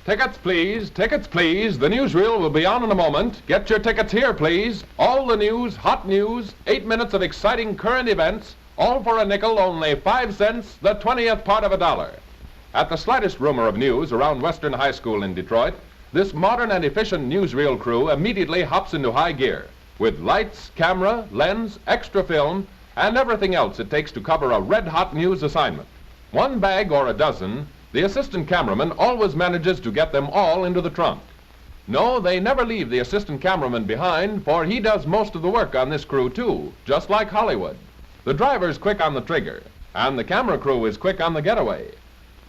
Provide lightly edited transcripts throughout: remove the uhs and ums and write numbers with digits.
Tickets, please. Tickets, please. The newsreel will be on in a moment. Get your tickets here, please. All the news, hot news, 8 minutes of exciting current events, all for a nickel, only 5 cents, the 20th part of a dollar. At the slightest rumor of news around Western High School in Detroit, this modern and efficient newsreel crew immediately hops into high gear with lights, camera, lens, extra film, and everything else it takes to cover a red-hot news assignment. One bag or a dozen, the assistant cameraman always manages to get them all into the trunk. No, they never leave the assistant cameraman behind, for he does most of the work on this crew too, just like Hollywood. The driver's quick on the trigger, and the camera crew is quick on the getaway.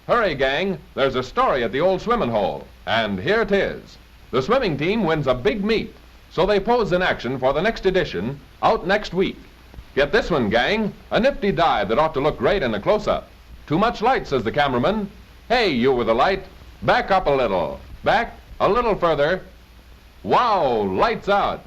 Hurry, gang, there's a story at the old swimming hole, and here it is. The swimming team wins a big meet, so they pose in action for the next edition, out next week. Get this one, gang, a nifty dive that ought to look great in a close-up. Too much light, says the cameraman. Hey, you with the light, back up a little. Back, a little further. Wow, lights out.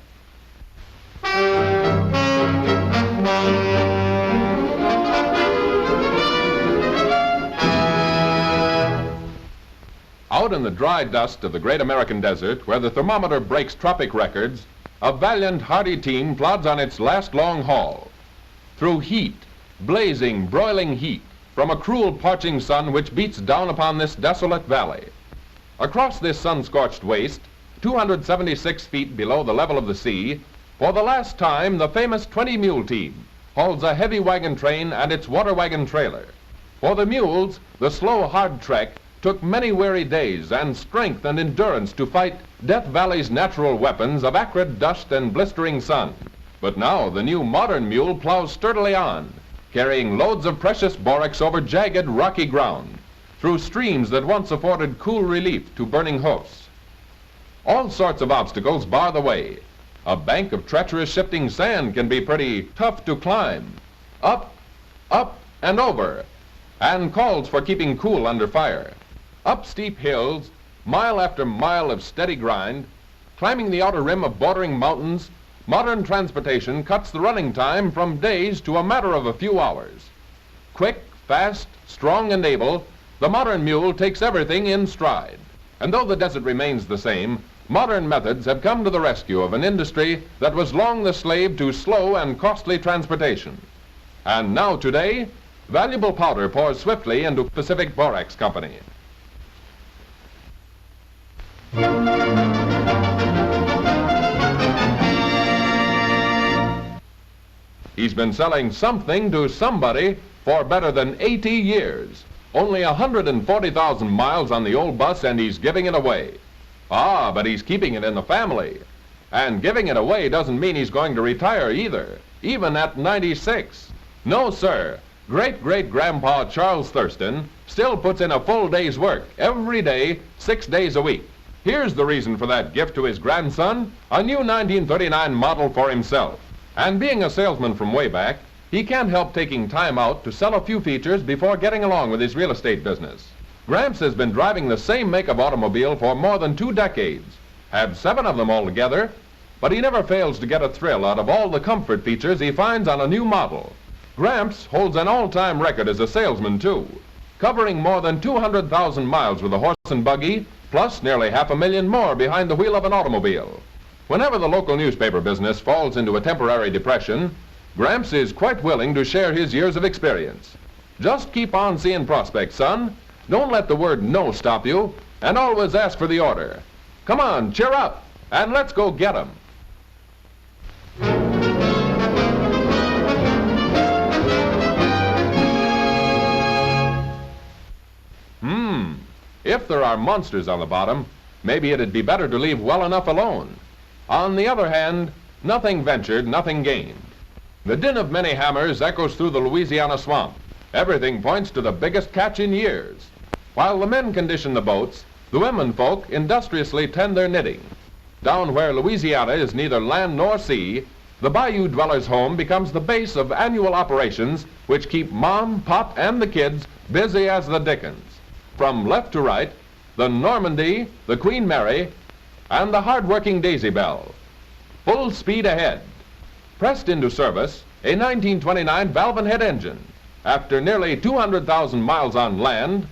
Out in the dry dust of the great American desert, where the thermometer breaks tropic records, a valiant, hardy team plods on its last long haul. Through heat, blazing, broiling heat, from a cruel, parching sun which beats down upon this desolate valley. Across this sun-scorched waste, 276 feet below the level of the sea, for the last time the famous 20 Mule team hauls a heavy wagon train and its water wagon trailer. For the mules, the slow, hard trek took many weary days and strength and endurance to fight Death Valley's natural weapons of acrid dust and blistering sun. But now the new modern mule plows sturdily on, carrying loads of precious borax over jagged, rocky ground, through streams that once afforded cool relief to burning hoofs. All sorts of obstacles bar the way. A bank of treacherous shifting sand can be pretty tough to climb. Up, and over, and calls for keeping cool under fire. Up steep hills, mile after mile of steady grind, climbing the outer rim of bordering mountains, modern transportation cuts the running time from days to a matter of a few hours. Quick, fast, strong, and able, the modern mule takes everything in stride. And though the desert remains the same, modern methods have come to the rescue of an industry that was long the slave to slow and costly transportation. And now today, valuable powder pours swiftly into Pacific Borax Company. He's been selling something to somebody for better than 80 years. Only 140,000 miles on the old bus, and he's giving it away. Ah, but he's keeping it in the family. And giving it away doesn't mean he's going to retire either, even at 96. No, sir. Great-great-grandpa Charles Thurston still puts in a full day's work every day, 6 days a week. Here's the reason for that gift to his grandson, a new 1939 model for himself. And being a salesman from way back, he can't help taking time out to sell a few features before getting along with his real estate business. Gramps has been driving the same make of automobile for more than 2 decades, had 7 of them altogether, but he never fails to get a thrill out of all the comfort features he finds on a new model. Gramps holds an all-time record as a salesman too, covering more than 200,000 miles with a horse and buggy, plus nearly 500,000 more behind the wheel of an automobile. Whenever the local newspaper business falls into a temporary depression, Gramps is quite willing to share his years of experience. Just keep on seeing prospects, son. Don't let the word no stop you, and always ask for the order. Come on, cheer up, and let's go get 'em. If there are monsters on the bottom, maybe it'd be better to leave well enough alone. On the other hand, nothing ventured, nothing gained. The din of many hammers echoes through the Louisiana swamp. Everything points to the biggest catch in years. While the men condition the boats, the women folk industriously tend their knitting. Down where Louisiana is neither land nor sea, the bayou dweller's home becomes the base of annual operations which keep Mom, Pop, and the kids busy as the dickens. From left to right, the Normandy, the Queen Mary, and the hard-working Daisy Belle. Full speed ahead. Pressed into service, a 1929 valve and head engine, after nearly 200,000 miles on land,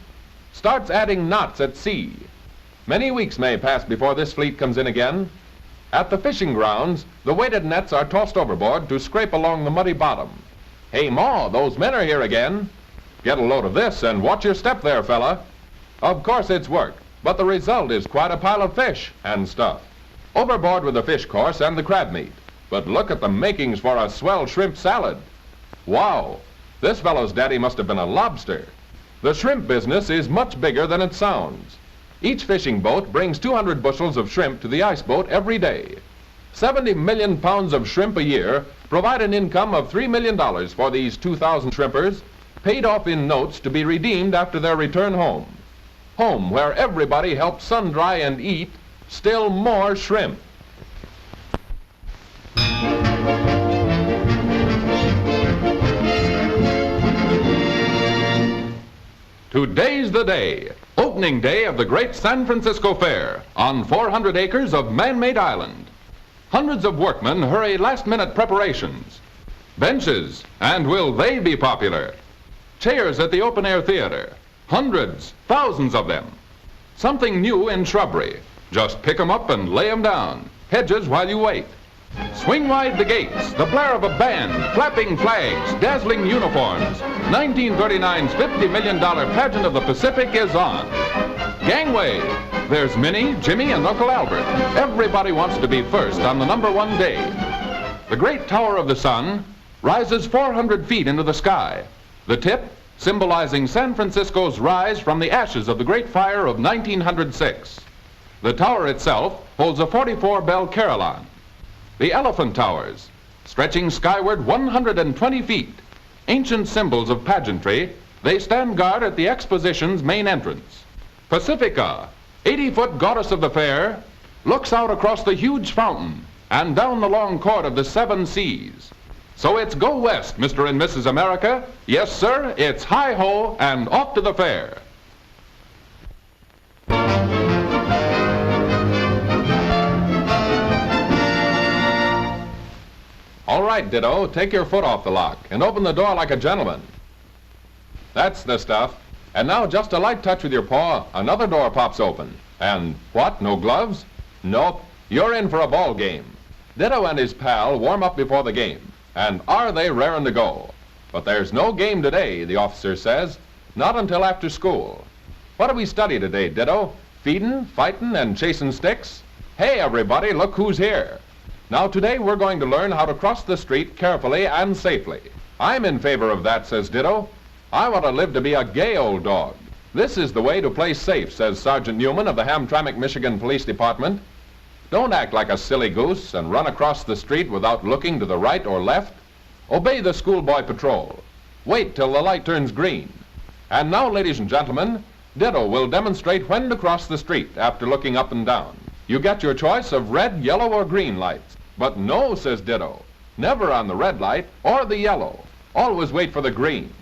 starts adding knots at sea. Many weeks may pass before this fleet comes in again. At the fishing grounds, the weighted nets are tossed overboard to scrape along the muddy bottom. Hey, Ma, those men are here again. Get a load of this and watch your step there, fella. Of course it's work, but the result is quite a pile of fish and stuff. Overboard with the fish course and the crab meat. But look at the makings for a swell shrimp salad. Wow, this fellow's daddy must have been a lobster. The shrimp business is much bigger than it sounds. Each fishing boat brings 200 bushels of shrimp to the ice boat every day. 70 million pounds of shrimp a year provide an income of $3 million for these 2,000 shrimpers, paid off in notes to be redeemed after their return home. Home where everybody helps sun-dry and eat still more shrimp. Today's the day, opening day of the great San Francisco Fair on 400 acres of man-made island. Hundreds of workmen hurry last-minute preparations. Benches, and will they be popular? Chairs at the open-air theater, hundreds, thousands of them. Something new in shrubbery. Just pick 'em up and lay 'em down. Hedges while you wait. Swing wide the gates, the blare of a band, flapping flags, dazzling uniforms. 1939's $50 million pageant of the Pacific is on. Gangway, there's Minnie, Jimmy, and Uncle Albert. Everybody wants to be first on the #1 day. The great Tower of the Sun rises 400 feet into the sky. The tip symbolizing San Francisco's rise from the ashes of the Great Fire of 1906. The tower itself holds a 44-bell carillon. The Elephant Towers, stretching skyward 120 feet. Ancient symbols of pageantry, they stand guard at the exposition's main entrance. Pacifica, 80-foot goddess of the fair, looks out across the huge fountain and down the long chord of the 7 seas. So it's go west, Mr. and Mrs. America. Yes, sir, it's hi-ho and off to the fair. All right, Ditto, take your foot off the lock and open the door like a gentleman. That's the stuff. And now, just a light touch with your paw, another door pops open. And what, no gloves? Nope, you're in for a ball game. Ditto and his pal warm up before the game. And are they raring to go? But there's no game today, the officer says. Not until after school. What do we study today, Ditto? Feedin', fightin', and chasin' sticks? Hey, everybody, look who's here. Now, today we're going to learn how to cross the street carefully and safely. I'm in favor of that, says Ditto. I want to live to be a gay old dog. This is the way to play safe, says Sergeant Newman of the Hamtramck, Michigan Police Department. Don't act like a silly goose and run across the street without looking to the right or left. Obey the schoolboy patrol. Wait till the light turns green. And now, ladies and gentlemen, Ditto will demonstrate when to cross the street after looking up and down. You get your choice of red, yellow, or green lights. But no, says Ditto, never on the red light or the yellow. Always wait for the green.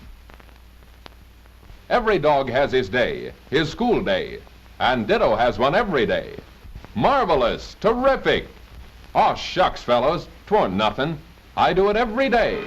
Every dog has his day, his school day, and Ditto has one every day. Marvelous, terrific. Aw, shucks, fellows, 'twarn't nothing. I do it every day.